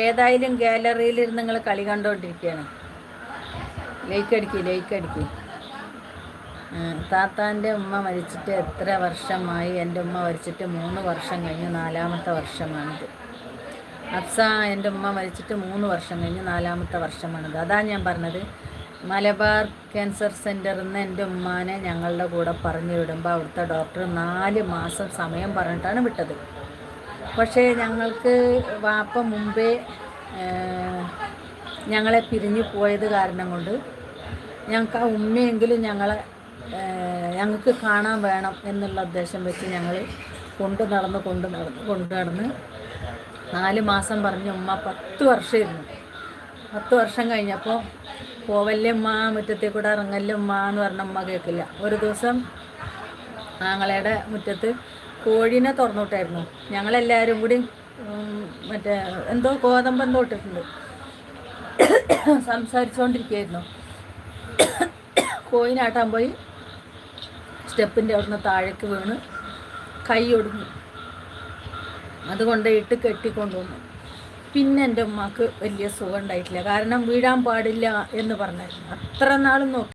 ഏതായാലും ഗാലറിയിൽ നിങ്ങൾ കളി കണ്ടുകൊണ്ടിരിക്കുകയാണ്. ലൈക്ക് അടിക്കി. താത്താൻ്റെ ഉമ്മ മരിച്ചിട്ട് എത്ര വർഷമായി? എൻ്റെ ഉമ്മ മരിച്ചിട്ട് 3 വർഷം കഴിഞ്ഞ് 4ാമത്തെ വർഷമാണിത്. അഫ്സ, എൻ്റെ ഉമ്മ മരിച്ചിട്ട് 3 വർഷം കഴിഞ്ഞ് 4ാമത്തെ വർഷമാണിത്. അതാ ഞാൻ പറഞ്ഞത്, മലബാർ ക്യാൻസർ സെൻ്ററിൽ നിന്ന് എൻ്റെ ഉമ്മാനെ ഞങ്ങളുടെ കൂടെ പറഞ്ഞു വിടുമ്പോൾ അവിടുത്തെ ഡോക്ടർ 4 മാസം സമയം പറഞ്ഞിട്ടാണ് വിട്ടത്. പക്ഷേ ഞങ്ങൾക്ക് വാപ്പ മുമ്പേ ഞങ്ങളെ പിരിഞ്ഞു പോയത് കാരണം കൊണ്ട് ഞങ്ങൾക്ക് ആ ഉമ്മയെങ്കിലും ഞങ്ങൾക്ക് കാണാൻ വേണം എന്നുള്ള ഉദ്ദേശം വെച്ച് ഞങ്ങൾ കൊണ്ടു നടന്ന് 4 മാസം പറഞ്ഞ് ഉമ്മ 10 വർഷമായിരുന്നു. 10 വർഷം കഴിഞ്ഞപ്പോൾ പോവല്ലേ ഉമ്മ, മുറ്റത്തെ കൂടെ ഇറങ്ങല്ലേ ഉമ്മ എന്ന് പറഞ്ഞ ഉമ്മ കേൾക്കില്ല. ഒരു ദിവസം ആങ്ങളയുടെ മുറ്റത്ത് കോഴീനെ തുറന്നുവിട്ടായിരുന്നു. ഞങ്ങളെല്ലാവരും കൂടി മറ്റേ എന്തോ ഗോതമ്പെന്തോ ഇട്ടിട്ടുണ്ട് സംസാരിച്ചുകൊണ്ടിരിക്കുകയായിരുന്നു. കോഴിനാട്ടാൻ പോയി സ്റ്റെപ്പിൻ്റെ അവിടുന്ന് താഴേക്ക് വീണ് കൈ ഒടിഞ്ഞു. അതുകൊണ്ട് ഇട്ട് കെട്ടിക്കൊണ്ടുവന്നു. പിന്നെ എൻ്റെ ഉമ്മാക്ക് വലിയ സുഖം ഉണ്ടായിട്ടില്ല. കാരണം വീഴാൻ പാടില്ല എന്ന് പറഞ്ഞായിരുന്നു. അത്ര നാളും നോക്കി.